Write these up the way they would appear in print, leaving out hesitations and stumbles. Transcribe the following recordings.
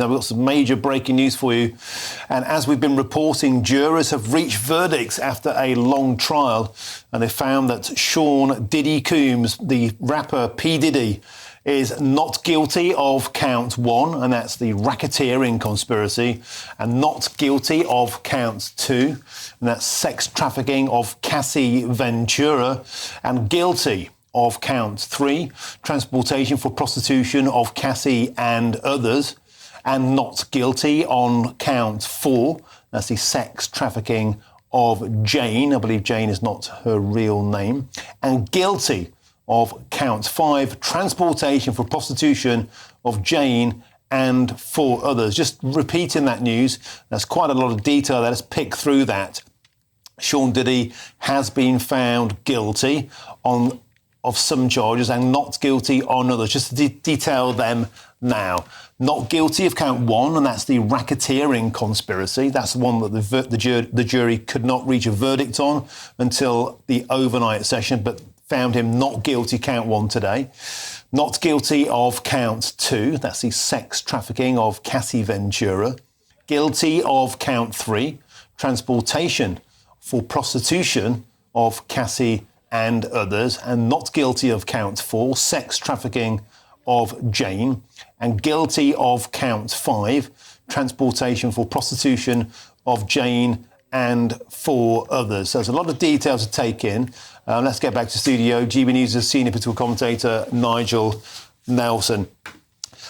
we've got some major breaking news for you. And as we've been reporting, jurors have reached verdicts after a long trial, and they found that Sean Diddy Combs, the rapper P. Diddy, is not guilty of count 1, and that's the racketeering conspiracy, and not guilty of count 2, and that's sex trafficking of Cassie Ventura, and guilty of count 3, transportation for prostitution of Cassie and others, and not guilty on count 4, that's the sex trafficking of Jane. I believe Jane is not her real name, and guilty of count 5, transportation for prostitution of Jane and 4 others. Just repeating that news, there's quite a lot of detail there. Let's pick through that. Sean Diddy has been found guilty of some charges and not guilty on others. Just to detail them now. Not guilty of count 1, and that's the racketeering conspiracy. That's the one that the jury could not reach a verdict on until the overnight session, but found him not guilty count 1 today. Not guilty of count 2, that's the sex trafficking of Cassie Ventura. Guilty of count 3, transportation for prostitution of Cassie and others. And not guilty of count 4, sex trafficking of Jane. And guilty of count 5, transportation for prostitution of Jane and 4 others. So there's a lot of detail to take in. Let's get back to studio. GBNews' senior political commentator, Nigel Nelson.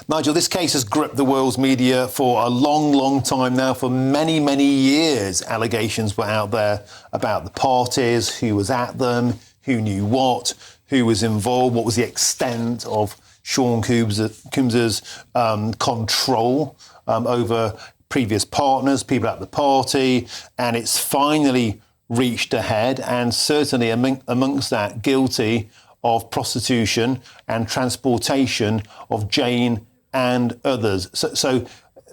Nigel, this case has gripped the world's media for a long, long time now. For many, many years, allegations were out there about the parties, who was at them, who knew what, who was involved, what was the extent of Sean Combs's control over previous partners, people at the party, and it's finally reached a head, and certainly amongst that, guilty of prostitution and transportation of Jane and others. So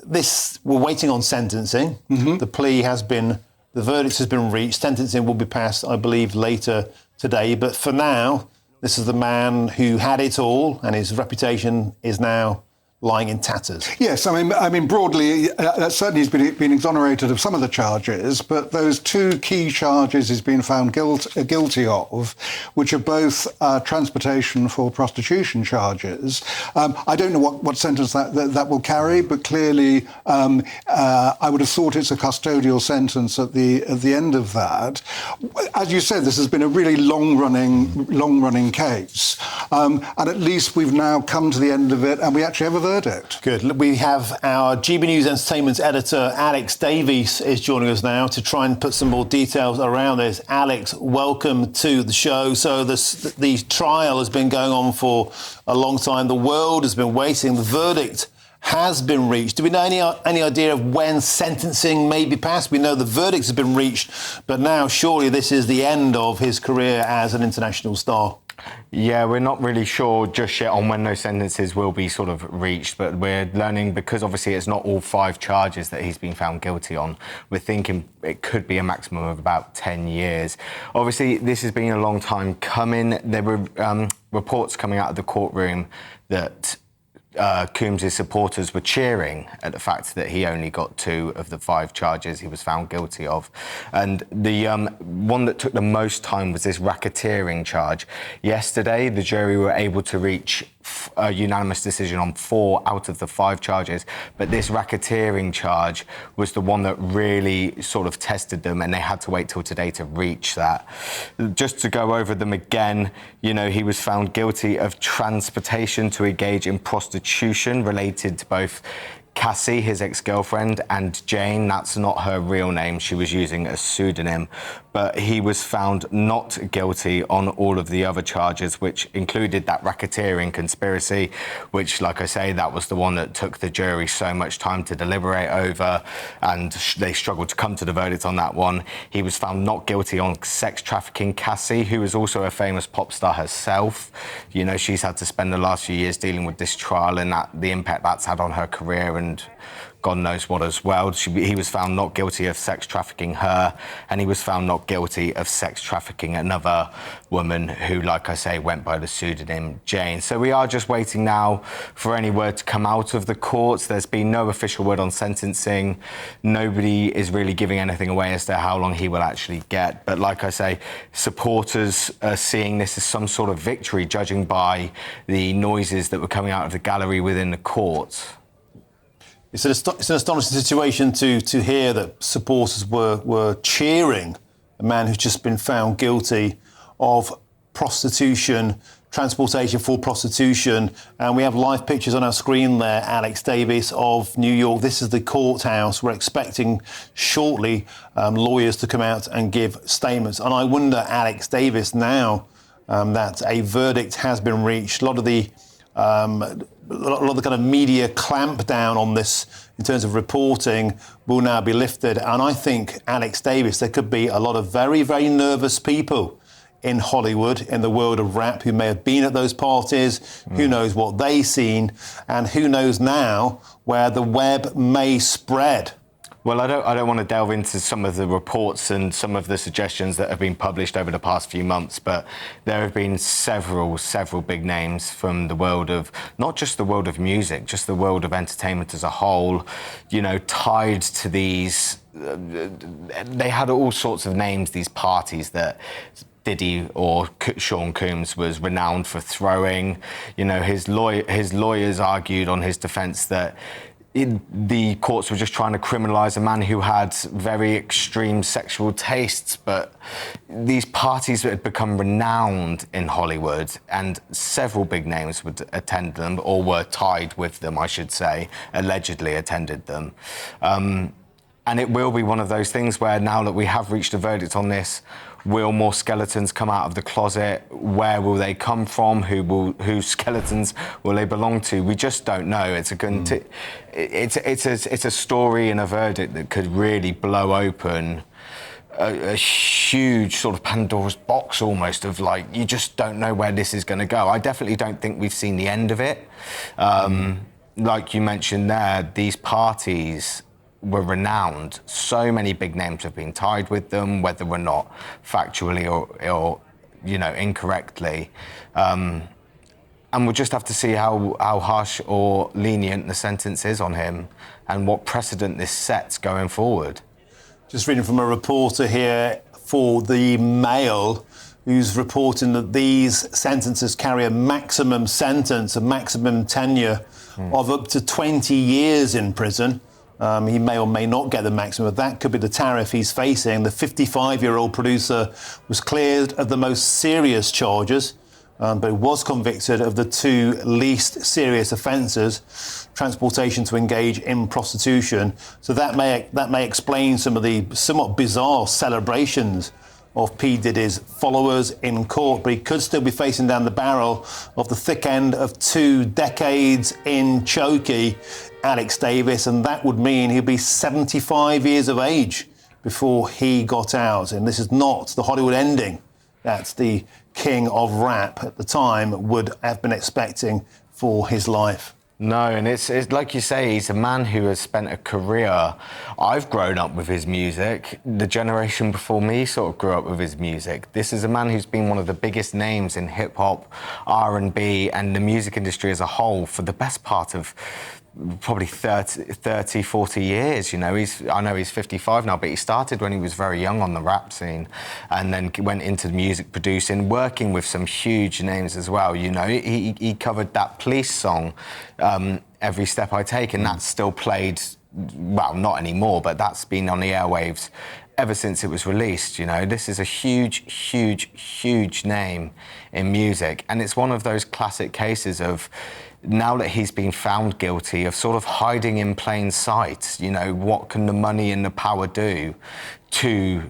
this, we're waiting on sentencing. Mm-hmm. The verdict has been reached. Sentencing will be passed, I believe, later today. But for now, this is the man who had it all, and his reputation is now lying in tatters. Yes, I mean, broadly, certainly he's been exonerated of some of the charges, but those 2 key charges he's been found guilty of, which are both transportation for prostitution charges. I don't know what sentence that will carry, but clearly I would have thought it's a custodial sentence at the end of that. As you said, this has been a really long-running case, and at least we've now come to the end of it, and we actually have a verdict. Good. We have our GBNews Entertainment Editor Alex Davies is joining us now to try and put some more details around this. Alex, welcome to the show. So the trial has been going on for a long time. The world has been waiting. The verdict has been reached. Do we know any idea of when sentencing may be passed? We know the verdict has been reached, but now surely this is the end of his career as an international star. Yeah, we're not really sure just yet on when those sentences will be sort of reached, but we're learning, because obviously it's not all 5 charges that he's been found guilty on. We're thinking it could be a maximum of about 10 years. Obviously, this has been a long time coming. There were reports coming out of the courtroom that Combs' supporters were cheering at the fact that he only got 2 of the 5 charges he was found guilty of. And the one that took the most time was this racketeering charge. Yesterday, the jury were able to reach a unanimous decision on 4 out of the 5 charges, but this racketeering charge was the one that really sort of tested them, and they had to wait till today to reach that. Just to go over them again, he was found guilty of transportation to engage in prostitution related to both Cassie, his ex-girlfriend, and Jane. That's not her real name. She was using a pseudonym. But he was found not guilty on all of the other charges, which included that racketeering conspiracy, which, like I say, that was the one that took the jury so much time to deliberate over, and they struggled to come to the verdict on that one. He was found not guilty on sex trafficking Cassie, who is also a famous pop star herself. She's had to spend the last few years dealing with this trial and the impact that's had on her career and and God knows what as well. He was found not guilty of sex trafficking her, and he was found not guilty of sex trafficking another woman who, like I say, went by the pseudonym Jane. So we are just waiting now for any word to come out of the courts. There's been no official word on sentencing. Nobody is really giving anything away as to how long he will actually get. But like I say, supporters are seeing this as some sort of victory, judging by the noises that were coming out of the gallery within the court. It's an astonishing situation to hear that supporters were cheering a man who's just been found guilty of prostitution, transportation for prostitution. And we have live pictures on our screen there, Alex Davies, of New York. This is the courthouse. We're expecting shortly lawyers to come out and give statements. And I wonder, Alex Davies, now that a verdict has been reached, a lot of the kind of media clampdown on this in terms of reporting will now be lifted. And I think, Alex Davies, there could be a lot of very, very nervous people in Hollywood, in the world of rap, who may have been at those parties, who knows what they've seen, and who knows now where the web may spread. Well, I don't want to delve into some of the reports and some of the suggestions that have been published over the past few months, but there have been several big names from the world of, not just the world of music, just the world of entertainment as a whole, you know, tied to these, they had all sorts of names, these parties that Diddy or Sean Combs was renowned for throwing. You know, his lawyers argued on his defence that the courts were just trying to criminalise a man who had very extreme sexual tastes, but these parties had become renowned in Hollywood, and several big names would attend them, or were tied with them, I should say, allegedly attended them. And it will be one of those things where, now that we have reached a verdict on this, will more skeletons come out of the closet? Where will they come from? Whose skeletons will they belong to? We just don't know. It's a story and a verdict that could really blow open a huge sort of Pandora's box, almost, of like, you just don't know where this is going to go. I definitely don't think we've seen the end of it. Like you mentioned there, these parties were renowned. So many big names have been tied with them, whether or not factually or you know, incorrectly. And we'll just have to see how harsh or lenient the sentence is on him, and what precedent this sets going forward. Just reading from a reporter here for the Mail, who's reporting that these sentences carry a maximum sentence, a maximum tenure of up to 20 years in prison. He may or may not get the maximum. That could be the tariff he's facing. The 55-year-old producer was cleared of the most serious charges, but was convicted of the two least serious offences, transportation to engage in prostitution. So that may explain some of the somewhat bizarre celebrations of P. Diddy's followers in court, but he could still be facing down the barrel of the thick end of 2 decades in chokey, Alex Davies, and that would mean he'd be 75 years of age before he got out. And this is not the Hollywood ending that the king of rap at the time would have been expecting for his life. No, and it's like you say, he's a man who has spent a career. I've grown up with his music. The generation before me sort of grew up with his music. This is a man who's been one of the biggest names in hip-hop, R&B, and the music industry as a whole for the best part of probably 30, 40 years. You know, I know he's 55 now, but he started when he was very young on the rap scene, and then went into music producing, working with some huge names as well. You know, he covered that Police song, Every Step I Take, and that's still played, well, not anymore, but that's been on the airwaves ever since it was released. You know, this is a huge name in music, and it's one of those classic cases of, now that he's been found guilty, of sort of hiding in plain sight. You know, what can the money and the power do to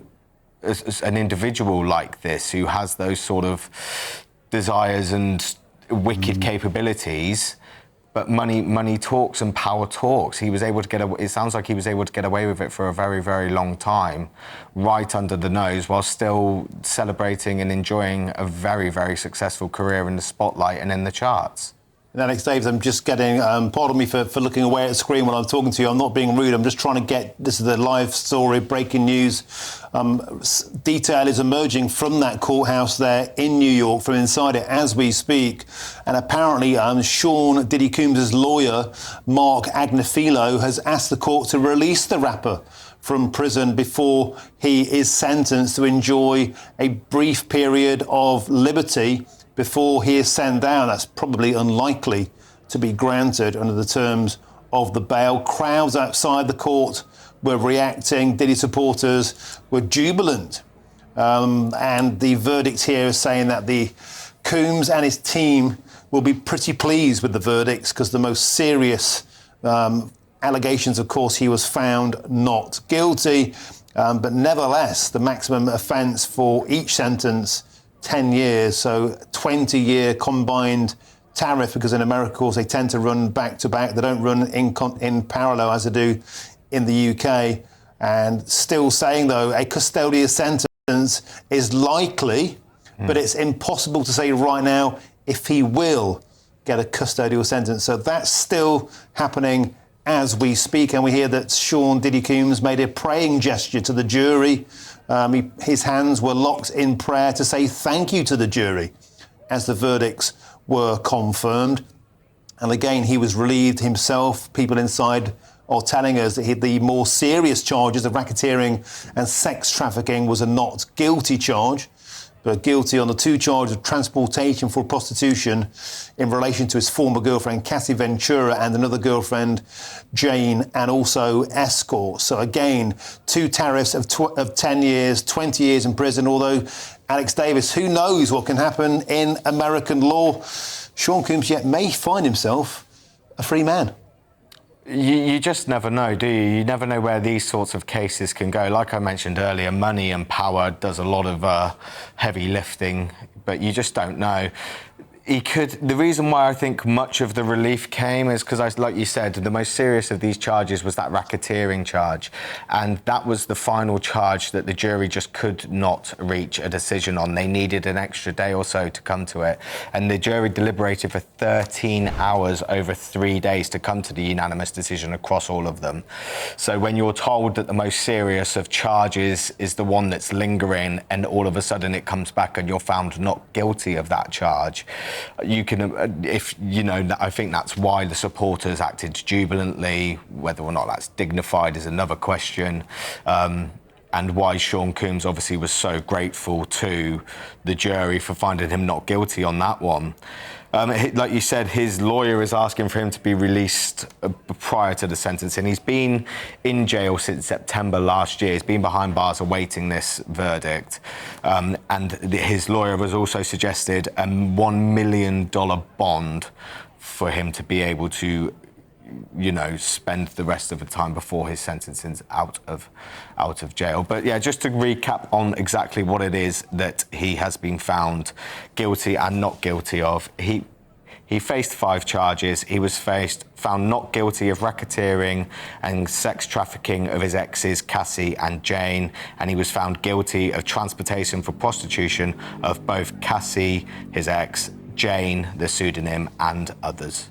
an individual like this, who has those sort of desires and wicked capabilities? But money talks and power talks. He was able to it sounds like he was able to get away with it for a very, very long time, right under the nose, while still celebrating and enjoying a very, very successful career in the spotlight and in the charts. And Alex Davies, I'm just getting, pardon me for looking away at the screen when I'm talking to you. I'm not being rude. I'm just trying to get, this is the live story, breaking news. Detail is emerging from that courthouse there in New York, from inside it as we speak. And apparently Sean Diddy Combs' lawyer, Mark Agnifilo, has asked the court to release the rapper from prison before he is sentenced to enjoy a brief period of liberty before he is sent down. That's probably unlikely to be granted under the terms of the bail. Crowds outside the court were reacting. Diddy supporters were jubilant. And the verdict here is saying that the Combs and his team will be pretty pleased with the verdicts, because the most serious allegations, of course, he was found not guilty. But nevertheless, the maximum offence for each sentence, 10 years, so 20-year combined tariff, because in America, of course, they tend to run back-to-back. They don't run in parallel as they do in the UK. And still saying, though, a custodial sentence is likely, but it's impossible to say right now if he will get a custodial sentence. So that's still happening as we speak. And we hear that Sean Diddy Combs made a praying gesture to the jury. His hands were locked in prayer to say thank you to the jury as the verdicts were confirmed. And again, he was relieved himself. People inside are telling us that the more serious charges of racketeering and sex trafficking was a not guilty charge, but guilty on the 2 charges of transportation for prostitution in relation to his former girlfriend, Cassie Ventura, and another girlfriend, Jane, and also escort. So again, 2 tariffs of 10 years, 20 years in prison, although, Alex Davies, who knows what can happen in American law? Sean Combs yet may find himself a free man. You just never know, do you? You never know where these sorts of cases can go. Like I mentioned earlier, money and power does a lot of heavy lifting, but you just don't know. The reason why I think much of the relief came is because, like you said, the most serious of these charges was that racketeering charge. And that was the final charge that the jury just could not reach a decision on. They needed an extra day or so to come to it. And the jury deliberated for 13 hours over 3 days to come to the unanimous decision across all of them. So when you're told that the most serious of charges is the one that's lingering, and all of a sudden it comes back and you're found not guilty of that charge, you can, I think that's why the supporters acted jubilantly. Whether or not that's dignified is another question. And why Sean Combs obviously was so grateful to the jury for finding him not guilty on that one. Like you said, his lawyer is asking for him to be released prior to the sentencing. He's been in jail since September last year. He's been behind bars awaiting this verdict. And his lawyer has also suggested a $1 million bond for him to be able to, spend the rest of the time before his sentencing's out of jail. But yeah, just to recap on exactly what it is that he has been found guilty and not guilty of. He faced 5 charges. He was found not guilty of racketeering and sex trafficking of his exes, Cassie and Jane, and he was found guilty of transportation for prostitution of both Cassie, his ex, Jane, the pseudonym, and others.